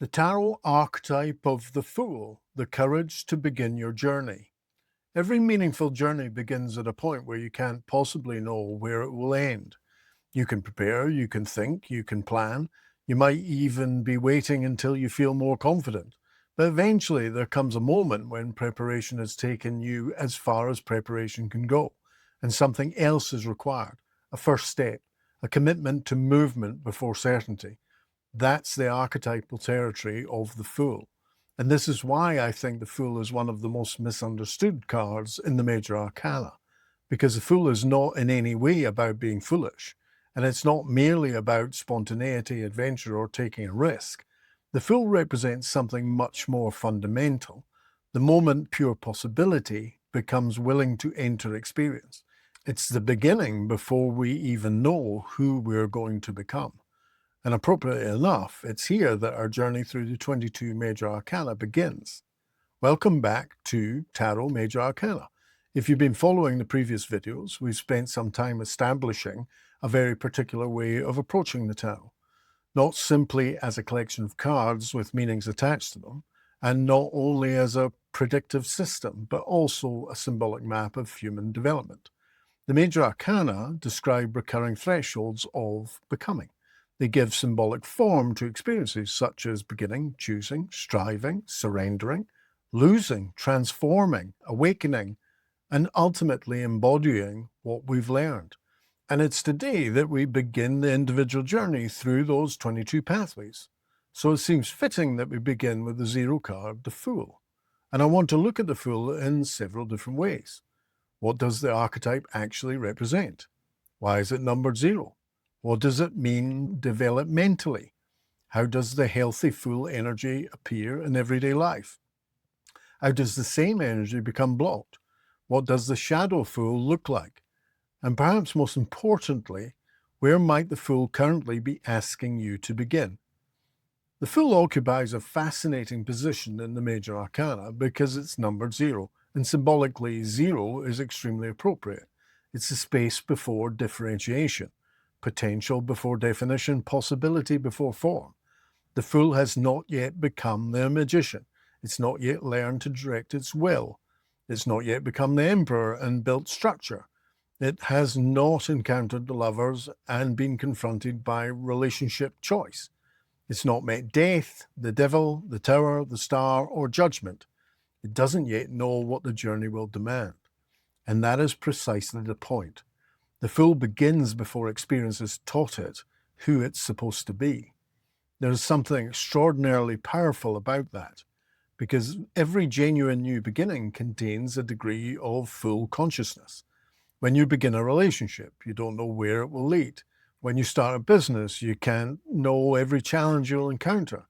The tarot archetype of the Fool, the courage to begin your journey. Every meaningful journey begins at a point where you can't possibly know where it will end. You can prepare, you can think, you can plan. You might even be waiting until you feel more confident. But eventually there comes a moment when preparation has taken you as far as preparation can go, and something else is required, a first step, a commitment to movement before certainty. That's the archetypal territory of the Fool. And this is why I think the Fool is one of the most misunderstood cards in the Major Arcana, because the Fool is not in any way about being foolish, and it's not merely about spontaneity, adventure, or taking a risk. The Fool represents something much more fundamental. The moment pure possibility becomes willing to enter experience. It's the beginning before we even know who we're going to become. And appropriately enough, it's here that our journey through the 22 Major Arcana begins. Welcome back to Tarot Major Arcana. If you've been following the previous videos, we've spent some time establishing a very particular way of approaching the tarot, not simply as a collection of cards with meanings attached to them, and not only as a predictive system, but also a symbolic map of human development. The Major Arcana describe recurring thresholds of becoming. They give symbolic form to experiences such as beginning, choosing, striving, surrendering, losing, transforming, awakening, and ultimately embodying what we've learned. And it's today that we begin the individual journey through those 22 pathways. So it seems fitting that we begin with the zero card, the Fool. And I want to look at the Fool in several different ways. What does the archetype actually represent? Why is it numbered 0? What does it mean developmentally? How does the healthy Fool energy appear in everyday life? How does the same energy become blocked? What does the shadow Fool look like? And perhaps most importantly, where might the Fool currently be asking you to begin? The Fool occupies a fascinating position in the Major Arcana because it's numbered 0, and symbolically 0 is extremely appropriate. It's the space before differentiation. Potential before definition, possibility before form. The Fool has not yet become the magician. It's not yet learned to direct its will. It's not yet become the emperor and built structure. It has not encountered the lovers and been confronted by relationship choice. It's not met death, the devil, the tower, the star, or judgment. It doesn't yet know what the journey will demand. And that is precisely the point. The Fool begins before experience has taught it who it's supposed to be. There is something extraordinarily powerful about that, because every genuine new beginning contains a degree of full consciousness. When you begin a relationship, you don't know where it will lead. When you start a business, you can't know every challenge you'll encounter.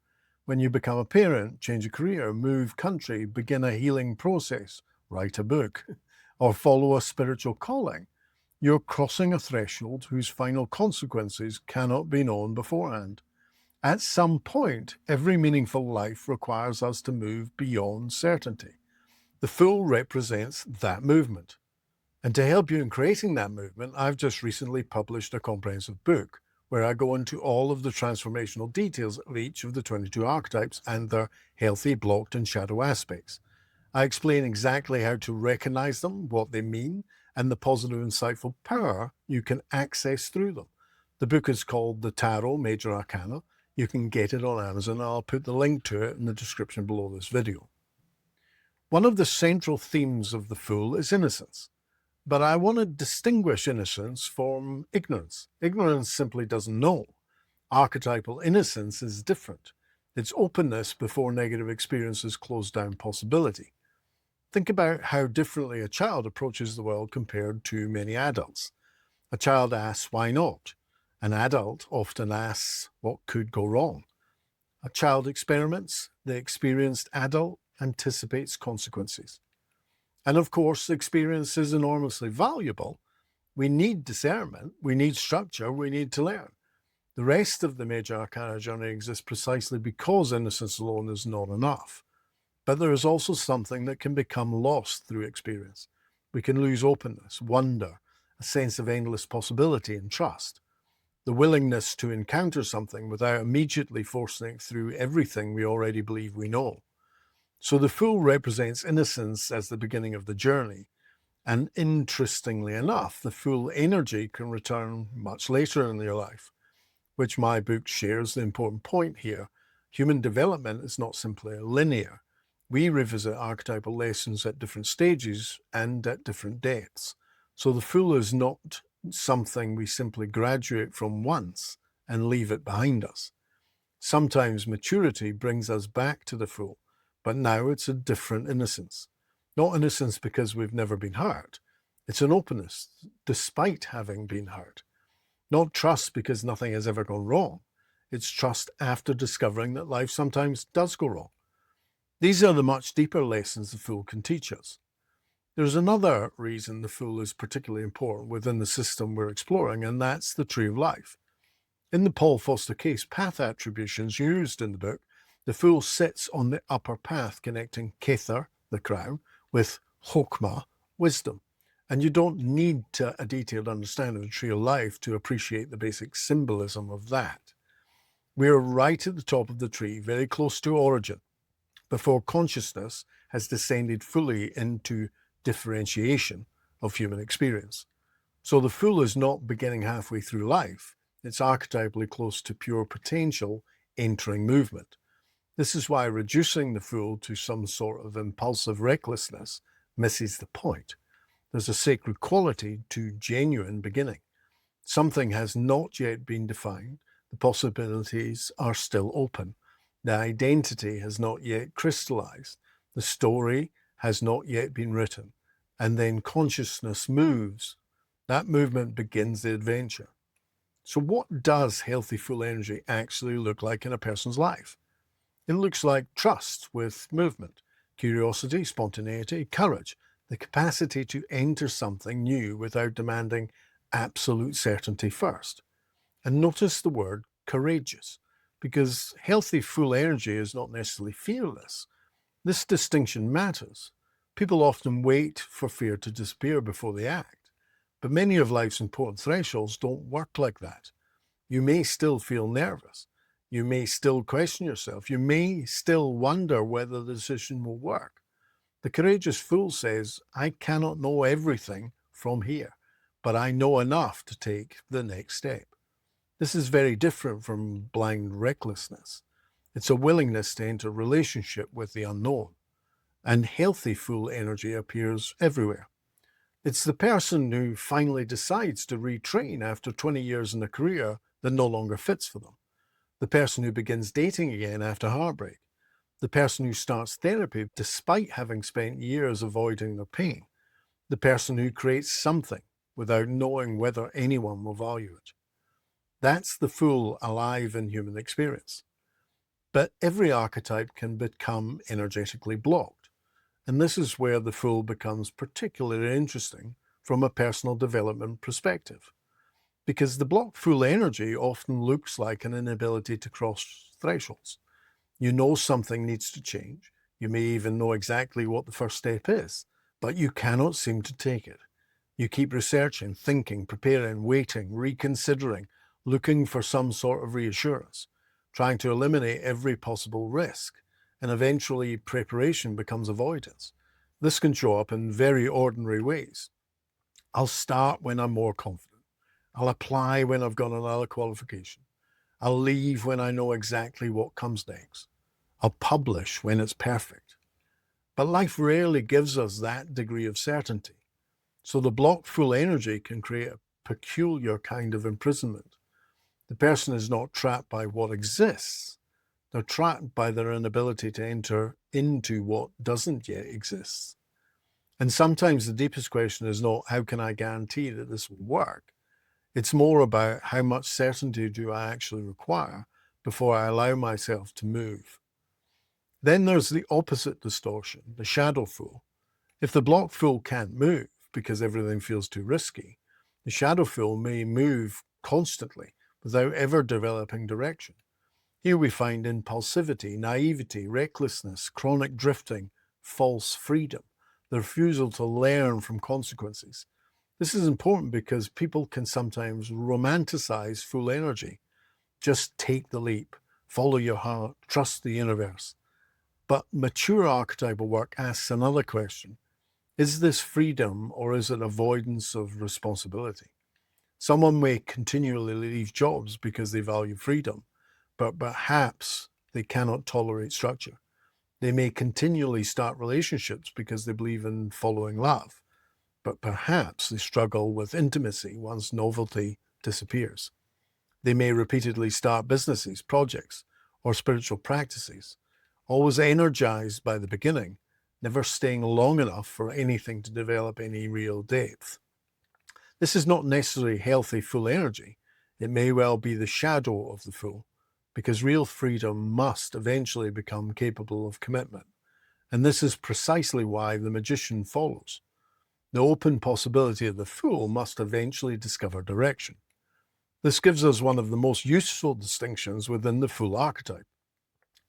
When you become a parent, change a career, move country, begin a healing process, write a book, or follow a spiritual calling, you're crossing a threshold whose final consequences cannot be known beforehand. At some point, every meaningful life requires us to move beyond certainty. The Fool represents that movement. And to help you in creating that movement, I've just recently published a comprehensive book where I go into all of the transformational details of each of the 22 archetypes and their healthy, blocked, and shadow aspects. I explain exactly how to recognize them, what they mean, and the positive, insightful power you can access through them. The book is called The Tarot Major Arcana. You can get it on Amazon. I'll put the link to it in the description below this video. One of the central themes of the Fool is innocence. But I want to distinguish innocence from ignorance. Ignorance simply doesn't know. Archetypal innocence is different. It's openness before negative experiences close down possibility. Think about how differently a child approaches the world compared to many adults. A child asks, why not? An adult often asks, what could go wrong? A child experiments, the experienced adult anticipates consequences. And of course, experience is enormously valuable. We need discernment, we need structure, we need to learn. The rest of the Major Arcana journey exists precisely because innocence alone is not enough. But there is also something that can become lost through experience. We can lose openness, wonder, a sense of endless possibility and trust. the willingness to encounter something without immediately forcing it through everything we already believe we know. So the Fool represents innocence as the beginning of the journey. And interestingly enough, the Fool energy can return much later in your life, which my book shares the important point here. Human development is not simply linear. We revisit archetypal lessons at different stages and at different depths. So the Fool is not something we simply graduate from once and leave it behind us. Sometimes maturity brings us back to the Fool, but now it's a different innocence. Not innocence because we've never been hurt. It's an openness despite having been hurt. Not trust because nothing has ever gone wrong. It's trust after discovering that life sometimes does go wrong. These are the much deeper lessons the Fool can teach us. There's another reason the Fool is particularly important within the system we're exploring, and that's the tree of life. In the Paul Foster Case path attributions used in the book, the Fool sits on the upper path connecting Kether, the crown, with Chokmah, wisdom. And you don't need a detailed understanding of the tree of life to appreciate the basic symbolism of that. We're right at the top of the tree, very close to origin, before consciousness has descended fully into differentiation of human experience. So the Fool is not beginning halfway through life. It's archetypally close to pure potential entering movement. This is why reducing the Fool to some sort of impulsive recklessness misses the point. There's a sacred quality to genuine beginning. Something has not yet been defined. The possibilities are still open. The identity has not yet crystallized. The story has not yet been written. And then consciousness moves. That movement begins the adventure. So what does healthy Fool energy actually look like in a person's life? It looks like trust with movement, curiosity, spontaneity, courage, the capacity to enter something new without demanding absolute certainty first. And notice the word courageous, because healthy Fool energy is not necessarily fearless. This distinction matters. People often wait for fear to disappear before they act, but many of life's important thresholds don't work like that. You may still feel nervous. You may still question yourself. You may still wonder whether the decision will work. The courageous Fool says, I cannot know everything from here, but I know enough to take the next step. This is very different from blind recklessness. It's a willingness to enter relationship with the unknown. And healthy Fool energy appears everywhere. It's the person who finally decides to retrain after 20 years in a career that no longer fits for them. The person who begins dating again after heartbreak. The person who starts therapy despite having spent years avoiding their pain. The person who creates something without knowing whether anyone will value it. That's the Fool alive in human experience. But every archetype can become energetically blocked. And this is where the Fool becomes particularly interesting from a personal development perspective. Because the blocked Fool energy often looks like an inability to cross thresholds. You know something needs to change. You may even know exactly what the first step is, but you cannot seem to take it. You keep researching, thinking, preparing, waiting, reconsidering, looking for some sort of reassurance, trying to eliminate every possible risk, and eventually preparation becomes avoidance. This can show up in very ordinary ways. I'll start when I'm more confident. I'll apply when I've got another qualification. I'll leave when I know exactly what comes next. I'll publish when it's perfect. But life rarely gives us that degree of certainty. So the blocked Fool energy can create a peculiar kind of imprisonment. The person is not trapped by what exists. They're trapped by their inability to enter into what doesn't yet exist. And sometimes the deepest question is not, how can I guarantee that this will work? It's more about how much certainty do I actually require before I allow myself to move. Then there's the opposite distortion, the shadow Fool. If the blocked Fool can't move because everything feels too risky, the shadow Fool may move constantly without ever developing direction. Here we find impulsivity, naivety, recklessness, chronic drifting, false freedom, the refusal to learn from consequences. This is important because people can sometimes romanticize full energy. Just take the leap, follow your heart, trust the universe. But mature archetypal work asks another question. Is this freedom or is it avoidance of responsibility? Someone may continually leave jobs because they value freedom, but perhaps they cannot tolerate structure. They may continually start relationships because they believe in following love, but perhaps they struggle with intimacy once novelty disappears. They may repeatedly start businesses, projects, or spiritual practices, always energized by the beginning, never staying long enough for anything to develop any real depth. This is not necessarily healthy full energy. It may well be the shadow of the full, because real freedom must eventually become capable of commitment. And this is precisely why the magician follows. The open possibility of the fool must eventually discover direction. This gives us one of the most useful distinctions within the fool archetype: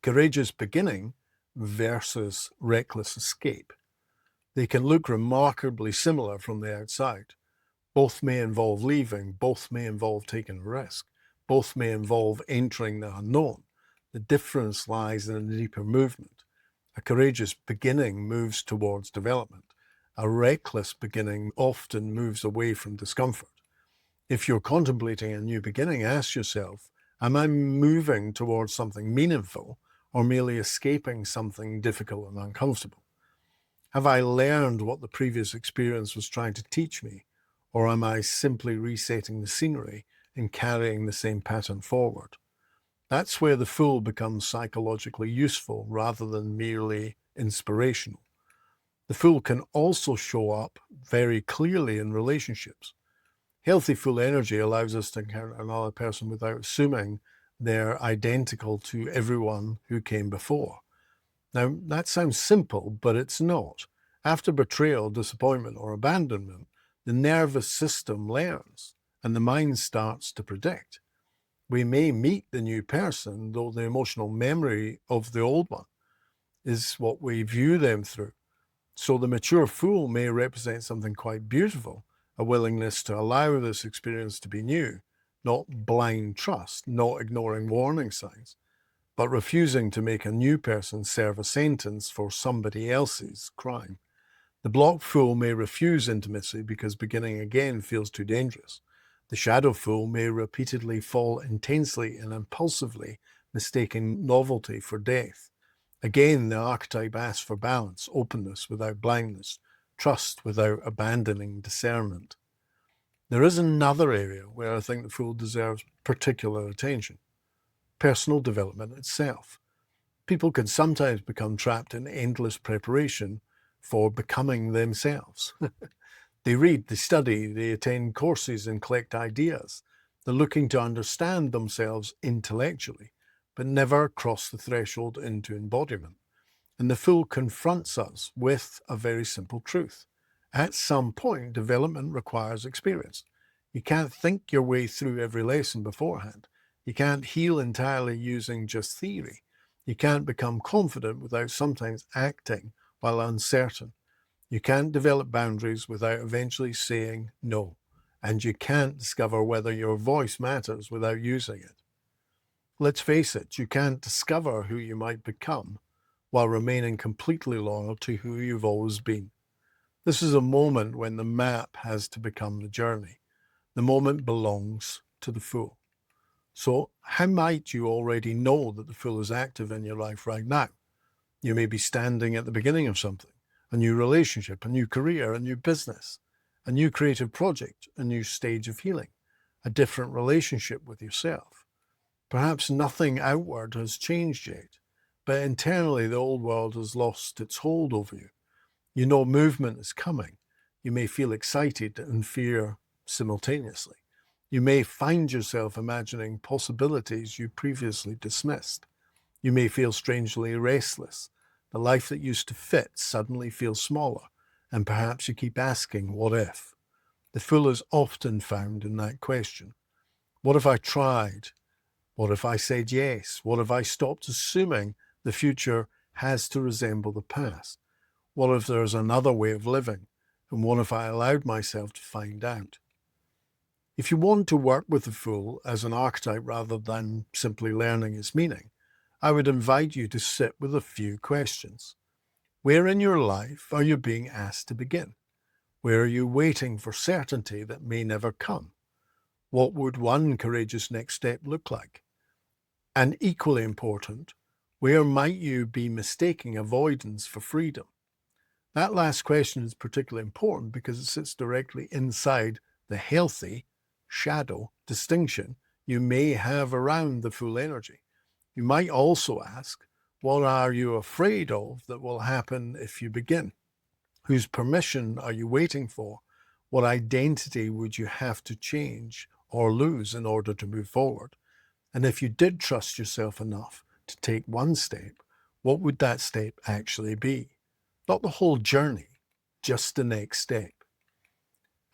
courageous beginning versus reckless escape. They can look remarkably similar from the outside. Both may involve leaving, both may involve taking a risk, both may involve entering the unknown. The difference lies in a deeper movement. A courageous beginning moves towards development. A reckless beginning often moves away from discomfort. If you're contemplating a new beginning, ask yourself, am I moving towards something meaningful or merely escaping something difficult and uncomfortable? Have I learned what the previous experience was trying to teach me, or am I simply resetting the scenery and carrying the same pattern forward? That's where the fool becomes psychologically useful rather than merely inspirational. The fool can also show up very clearly in relationships. Healthy full energy allows us to encounter another person without assuming they're identical to everyone who came before. Now, that sounds simple, but it's not. After betrayal, disappointment, or abandonment, the nervous system learns and the mind starts to predict. We may meet the new person, though the emotional memory of the old one is what we view them through. So the mature fool may represent something quite beautiful, a willingness to allow this experience to be new, not blind trust, not ignoring warning signs, but refusing to make a new person serve a sentence for somebody else's crime. The block fool may refuse intimacy because beginning again feels too dangerous. The shadow fool may repeatedly fall intensely and impulsively, mistaking novelty for death. Again, the archetype asks for balance, openness without blindness, trust without abandoning discernment. There is another area where I think the fool deserves particular attention: personal development itself. People can sometimes become trapped in endless preparation for becoming themselves. They read, they study, they attend courses and collect ideas. They're looking to understand themselves intellectually, but never cross the threshold into embodiment. And the fool confronts us with a very simple truth. At some point, development requires experience. You can't think your way through every lesson beforehand. You can't heal entirely using just theory. You can't become confident without sometimes acting while uncertain. You can't develop boundaries without eventually saying no. And you can't discover whether your voice matters without using it. Let's face it, you can't discover who you might become while remaining completely loyal to who you've always been. This is a moment when the map has to become the journey. The moment belongs to the fool. So how might you already know that the fool is active in your life right now? You may be standing at the beginning of something: a new relationship, a new career, a new business, a new creative project, a new stage of healing, a different relationship with yourself. Perhaps nothing outward has changed yet, but internally the old world has lost its hold over you. You know movement is coming. You may feel excited and fear simultaneously. You may find yourself imagining possibilities you previously dismissed. You may feel strangely restless. The life that used to fit suddenly feels smaller, and perhaps you keep asking, what if? The fool is often found in that question. What if I tried? What if I said yes? What if I stopped assuming the future has to resemble the past? What if there's another way of living? And what if I allowed myself to find out? If you want to work with the Fool as an archetype rather than simply learning its meaning, I would invite you to sit with a few questions. Where in your life are you being asked to begin? Where are you waiting for certainty that may never come? What would one courageous next step look like? And equally important, where might you be mistaking avoidance for freedom? That last question is particularly important because it sits directly inside the healthy shadow distinction you may have around the Fool energy. You might also ask, what are you afraid of that will happen if you begin? Whose permission are you waiting for? What identity would you have to change or lose in order to move forward? And if you did trust yourself enough to take one step, what would that step actually be? Not the whole journey, just the next step.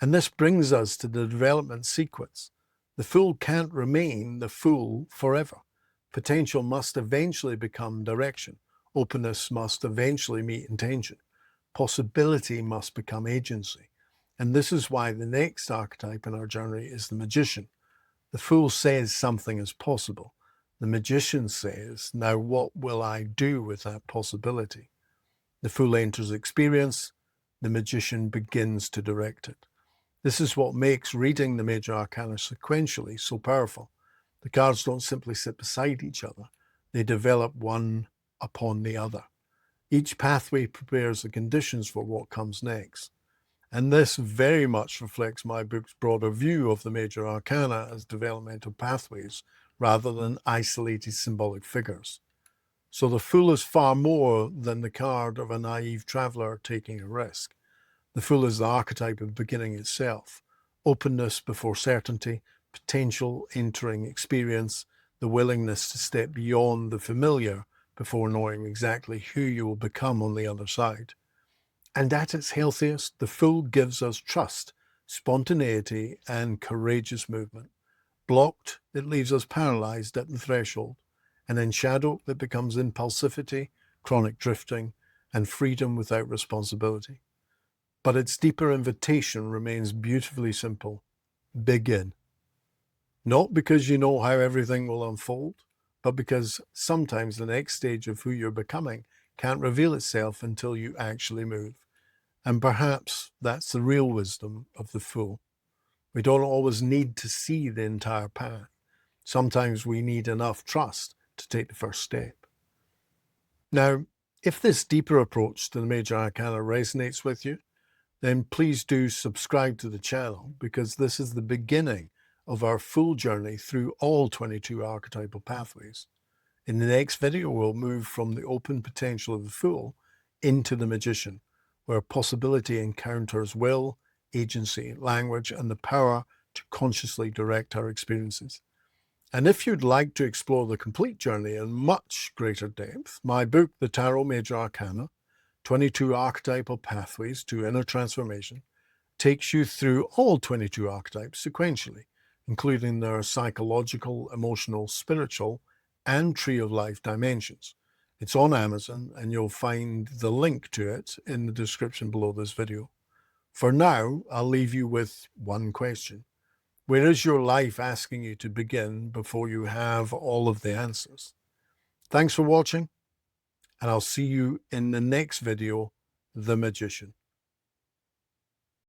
And this brings us to the development sequence. The Fool can't remain the Fool forever. Potential must eventually become direction. Openness must eventually meet intention. Possibility must become agency. And this is why the next archetype in our journey is the Magician. The Fool says something is possible. The Magician says, now what will I do with that possibility? The Fool enters experience. The Magician begins to direct it. This is what makes reading the Major Arcana sequentially so powerful. The cards don't simply sit beside each other. They develop one upon the other. Each pathway prepares the conditions for what comes next. And this very much reflects my book's broader view of the Major Arcana as developmental pathways rather than isolated symbolic figures. So the Fool is far more than the card of a naive traveler taking a risk. The Fool is the archetype of beginning itself. Openness before certainty, potential entering experience, the willingness to step beyond the familiar before knowing exactly who you will become on the other side. And at its healthiest, the Fool gives us trust, spontaneity, and courageous movement. Blocked, it leaves us paralyzed at the threshold. And in shadow, it becomes impulsivity, chronic drifting, and freedom without responsibility. But its deeper invitation remains beautifully simple. Begin. Not because you know how everything will unfold, but because sometimes the next stage of who you're becoming can't reveal itself until you actually move. And perhaps that's the real wisdom of the Fool. We don't always need to see the entire path. Sometimes we need enough trust to take the first step. Now, if this deeper approach to the Major Arcana resonates with you, then please do subscribe to the channel, because this is the beginning of our full journey through all 22 archetypal pathways. In the next video, we'll move from the open potential of the Fool into the Magician, where possibility encounters will, agency, language, and the power to consciously direct our experiences. And if you'd like to explore the complete journey in much greater depth, my book, The Tarot Major Arcana, 22 Archetypal Pathways to Inner Transformation, takes you through all 22 archetypes sequentially, including their psychological, emotional, spiritual, and tree of life dimensions. It's on Amazon, and you'll find the link to it in the description below this video. For now, I'll leave you with one question. Where is your life asking you to begin before you have all of the answers? Thanks for watching, and I'll see you in the next video, The Magician.